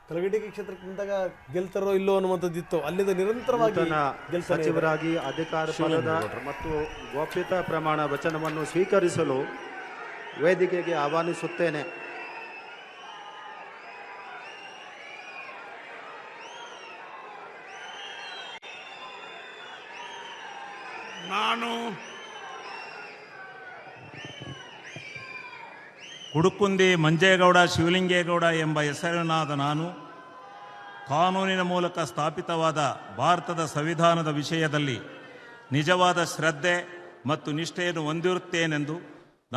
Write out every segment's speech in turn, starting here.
ಕಲಘಟಗಿ ಕ್ಷೇತ್ರಕ್ಕೆ ಬಂದಾಗ ಗೆಲ್ತಾರೋ ಇಲ್ಲೋ ಅನ್ನುವಂಥದ್ದಿತ್ತು. ಅಲ್ಲಿಂದ ನಿರಂತರವಾಗಿ ಸಚಿವರಾಗಿ ಅಧಿಕಾರ ಪಡೆದ ಮತ್ತು ಗೋಪ್ಯತಾ ಪ್ರಮಾಣ ವಚನವನ್ನು ಸ್ವೀಕರಿಸಲು ವೇದಿಕೆಗೆ ಆಹ್ವಾನಿಸುತ್ತೇನೆ. ನಾನು ಕುಡುಕುಂದಿ ಮಂಜೇಗೌಡ ಶಿವಲಿಂಗೇಗೌಡ ಎಂಬ ಹೆಸರಿನಾದ ನಾನು ಕಾನೂನಿನ ಮೂಲಕ ಸ್ಥಾಪಿತವಾದ ಭಾರತದ ಸಂವಿಧಾನದ ವಿಷಯದಲ್ಲಿ ನಿಜವಾದ ಶ್ರದ್ಧೆ ಮತ್ತು ನಿಷ್ಠೆಯನ್ನು ಹೊಂದಿರುತ್ತೇನೆಂದು,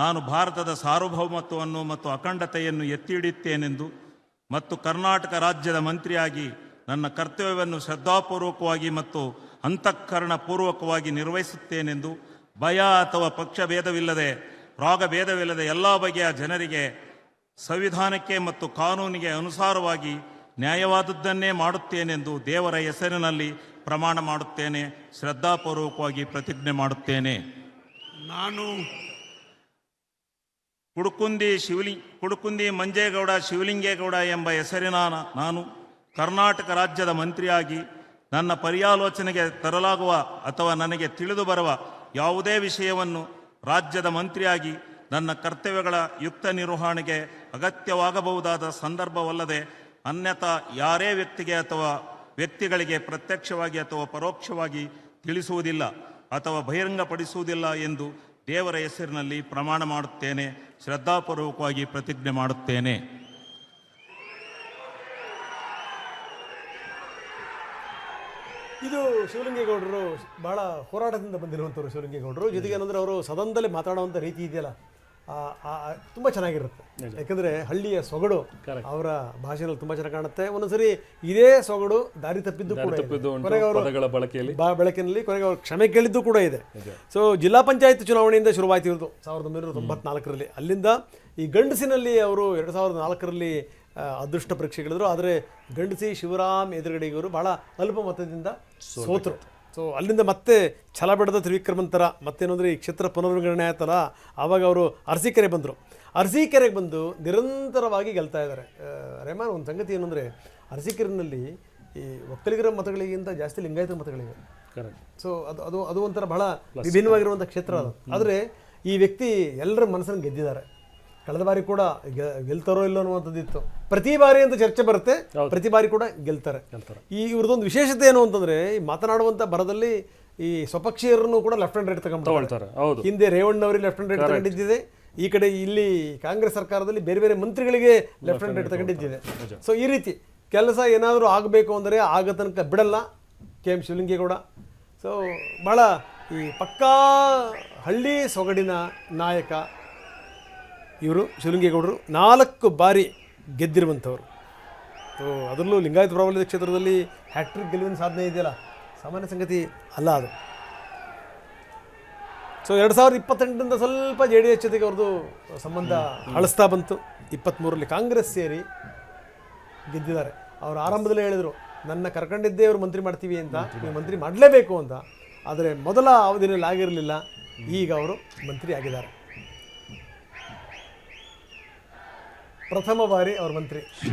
ನಾನು ಭಾರತದ ಸಾರ್ವಭೌಮತ್ವವನ್ನು ಮತ್ತು ಅಖಂಡತೆಯನ್ನು ಎತ್ತಿ ಹಿಡಿಯುತ್ತೇನೆಂದು ಮತ್ತು ಕರ್ನಾಟಕ ರಾಜ್ಯದ ಮಂತ್ರಿಯಾಗಿ ನನ್ನ ಕರ್ತವ್ಯವನ್ನು ಶ್ರದ್ಧಾಪೂರ್ವಕವಾಗಿ ಮತ್ತು ಅಂತಃಕರಣಪೂರ್ವಕವಾಗಿ ನಿರ್ವಹಿಸುತ್ತೇನೆಂದು, ಭಯ ಅಥವಾ ಪಕ್ಷಭೇದವಿಲ್ಲದೆ ರಾಗಭೇದವಿಲ್ಲದೆ ಎಲ್ಲ ಬಗೆಯ ಜನರಿಗೆ ಸಂವಿಧಾನಕ್ಕೆ ಮತ್ತು ಕಾನೂನಿಗೆ ಅನುಸಾರವಾಗಿ ನ್ಯಾಯವಾದದ್ದನ್ನೇ ಮಾಡುತ್ತೇನೆಂದು ದೇವರ ಹೆಸರಿನಲ್ಲಿ ಪ್ರಮಾಣ ಮಾಡುತ್ತೇನೆ. ಶ್ರದ್ಧಾಪೂರ್ವಕವಾಗಿ ಪ್ರತಿಜ್ಞೆ ಮಾಡುತ್ತೇನೆ. ನಾನು ಕುಡುಕುಂದಿ ಮಂಜೇಗೌಡ ಶಿವಲಿಂಗೇಗೌಡ ಎಂಬ ಹೆಸರಿನ ನಾನು ಕರ್ನಾಟಕ ರಾಜ್ಯದ ಮಂತ್ರಿಯಾಗಿ ನನ್ನ ಪರ್ಯಾಲೋಚನೆಗೆ ತರಲಾಗುವ ಅಥವಾ ನನಗೆ ತಿಳಿದು ಬರುವ ಯಾವುದೇ ವಿಷಯವನ್ನು ರಾಜ್ಯದ ಮಂತ್ರಿಯಾಗಿ ನನ್ನ ಕರ್ತವ್ಯಗಳ ಯುಕ್ತ ನಿರ್ವಹಣೆಗೆ ಅಗತ್ಯವಾಗಬಹುದಾದ ಸಂದರ್ಭವಲ್ಲದೆ ಅನ್ಯಥಾ ಯಾರೇ ವ್ಯಕ್ತಿಗೆ ಅಥವಾ ವ್ಯಕ್ತಿಗಳಿಗೆ ಪ್ರತ್ಯಕ್ಷವಾಗಿ ಅಥವಾ ಪರೋಕ್ಷವಾಗಿ ತಿಳಿಸುವುದಿಲ್ಲ ಅಥವಾ ಬಹಿರಂಗಪಡಿಸುವುದಿಲ್ಲ ಎಂದು ದೇವರ ಹೆಸರಿನಲ್ಲಿ ಪ್ರಮಾಣ ಮಾಡುತ್ತೇನೆ. ಶ್ರದ್ಧಾಪೂರ್ವಕವಾಗಿ ಪ್ರತಿಜ್ಞೆ ಮಾಡುತ್ತೇನೆ. ಇದು ಶಿವಲಿಂಗೇಗೌಡರು ಬಹಳ ಹೋರಾಟದಿಂದ ಬಂದಿರುವಂಥವ್ರು. ಶಿವಲಿಂಗೇಗೌಡರು ಜೊತೆಗೆ ಏನಂದ್ರೆ ಅವರು ಸದನದಲ್ಲಿ ಮಾತಾಡುವಂಥ ರೀತಿ ಇದೆಯಲ್ಲ, ತುಂಬ ಚೆನ್ನಾಗಿರುತ್ತೆ. ಯಾಕಂದರೆ ಹಳ್ಳಿಯ ಸೊಗಡು ಅವರ ಭಾಷೆಯಲ್ಲಿ ತುಂಬ ಚೆನ್ನಾಗಿ ಕಾಣುತ್ತೆ. ಒಂದೊಂದ್ಸರಿ ಇದೇ ಸೊಗಡು ದಾರಿ ತಪ್ಪಿದ್ದು ಕೂಡ ಕೊನೆಗೆ ಅವರು ಬಳಕೆಯಲ್ಲಿ ಕೊನೆಗೆ ಅವರು ಕ್ಷಮೆ ಕೇಳಿದ್ದು ಕೂಡ ಇದೆ. ಸೊ ಜಿಲ್ಲಾ ಪಂಚಾಯತ್ ಚುನಾವಣೆಯಿಂದ ಶುರುವಾಯಿತು ಇರೋದು 1994ರಲ್ಲಿ. ಅಲ್ಲಿಂದ ಈ ಗಂಡಸಿನಲ್ಲಿ ಅವರು 2004ರಲ್ಲಿ ಅದೃಷ್ಟ ಪರೀಕ್ಷೆಗಳಿದ್ರು. ಆದರೆ ಗಂಡಸಿ ಶಿವರಾಮ್ ಎದುರುಗಡೆಗೆ ಅವರು ಬಹಳ ಅಲ್ಪ ಮತದಿಂದ ಸೋತರು. ಸೊ ಅಲ್ಲಿಂದ ಮತ್ತೆ ಛಲ ಬೆಳೆದ ತ್ರಿವಿಕ್ರಮಂತರ ಮತ್ತೇನಂದರೆ ಈ ಕ್ಷೇತ್ರ ಪುನರ್ವಿಂಗಡಣೆ ಆಯ್ತಲ್ಲ, ಆವಾಗ ಅವರು ಅರಸೀಕೆರೆಗೆ ಬಂದರು. ಅರಸೀಕೆರೆಗೆ ಬಂದು ನಿರಂತರವಾಗಿ ಗೆಲ್ತಾ ಇದ್ದಾರೆ. ರೆಹಮಾನ್, ಒಂದು ಸಂಗತಿ ಏನಂದರೆ ಅರಸೀಕೆರೆಯಲ್ಲಿ ಈ ಒಕ್ಕಲಿಗರ ಮತಗಳಿಗಿಂತ ಜಾಸ್ತಿ ಲಿಂಗಾಯತರ ಮತಗಳಿವೆ. ಸೊ ಅದು ಒಂಥರ ಬಹಳ ವಿಭಿನ್ನವಾಗಿರುವಂಥ ಕ್ಷೇತ್ರ ಅದು. ಆದರೆ ಈ ವ್ಯಕ್ತಿ ಎಲ್ಲರ ಮನಸ್ಸನ್ನು ಗೆದ್ದಿದ್ದಾರೆ. ಕಳೆದ ಬಾರಿ ಕೂಡ ಗೆಲ್ತಾರೋ ಇಲ್ಲೋ ಅನ್ನುವಂಥದ್ದಿತ್ತು. ಪ್ರತಿ ಬಾರಿ ಅಂತ ಚರ್ಚೆ ಬರುತ್ತೆ, ಪ್ರತಿ ಬಾರಿ ಕೂಡ ಗೆಲ್ತಾರೆ. ಈ ಇವ್ರದ್ದೊಂದು ವಿಶೇಷತೆ ಏನು ಅಂತಂದ್ರೆ, ಈ ಮಾತನಾಡುವಂಥ ಬರದಲ್ಲಿ ಈ ಸ್ವಪಕ್ಷೀಯರನ್ನು ಕೂಡ ಲೆಫ್ಟ್ ಹ್ಯಾಂಡ್ ರೈಟ್ ತಗೊಂಡ್ತಾರೆ. ಹಿಂದೆ ರೇವಣ್ಣವರಿಗೆ ಲೆಫ್ಟ್ ಹ್ಯಾಂಡ್ ರೈಟ್ ತಗೊಂಡಿದ್ದಿದೆ. ಈ ಕಡೆ ಇಲ್ಲಿ ಕಾಂಗ್ರೆಸ್ ಸರ್ಕಾರದಲ್ಲಿ ಬೇರೆ ಬೇರೆ ಮಂತ್ರಿಗಳಿಗೆ ಲೆಫ್ಟ್ ಹ್ಯಾಂಡ್ ರೈಟ್ ತಗೊಂಡಿದ್ದಿದೆ. ಸೊ ಈ ರೀತಿ ಕೆಲಸ ಏನಾದರೂ ಆಗಬೇಕು ಅಂದರೆ ಆಗ ತನಕ ಬಿಡಲ್ಲ KM ಶಿವಲಿಂಗೇಗೌಡ. ಸೊ ಭಾಳ ಈ ಪಕ್ಕಾ ಹಳ್ಳಿ ಸೊಗಡಿನ ನಾಯಕ ಇವರು ಶಿವಲಿಂಗೇಗೌಡರು. 4 ಬಾರಿ ಗೆದ್ದಿರುವಂಥವ್ರು. ಸೊ ಅದರಲ್ಲೂ ಲಿಂಗಾಯತ ಪ್ರಾಬಲ್ಯದ ಕ್ಷೇತ್ರದಲ್ಲಿ ಹ್ಯಾಟ್ರಿಕ್ ಗೆಲುವಿನ ಸಾಧನೆ ಇದೆಯಲ್ಲ, ಸಾಮಾನ್ಯ ಸಂಗತಿ ಅಲ್ಲ ಅದು. ಸೊ 2028ರಿಂದ ಸ್ವಲ್ಪ JDS ಜೊತೆಗೆ ಅವ್ರದ್ದು ಸಂಬಂಧ ಹಳಸ್ತಾ ಬಂತು. 23ರಲ್ಲಿ ಕಾಂಗ್ರೆಸ್ ಸೇರಿ ಗೆದ್ದಿದ್ದಾರೆ. ಅವರು ಆರಂಭದಲ್ಲೇ ಹೇಳಿದರು, ನನ್ನ ಕರ್ಕೊಂಡಿದ್ದೇ ಅವರು ಮಂತ್ರಿ ಮಾಡ್ತೀವಿ ಅಂತ, ನೀವು ಮಂತ್ರಿ ಮಾಡಲೇಬೇಕು ಅಂತ. ಆದರೆ ಮೊದಲ ಅವಧಿಯಲ್ಲಿ ಆಗಿರಲಿಲ್ಲ. ಈಗ ಅವರು ಮಂತ್ರಿ ಆಗಿದ್ದಾರೆ. ಪ್ರಥಮ ಬಾರಿ ಅವರು ಮಂತ್ರಿ.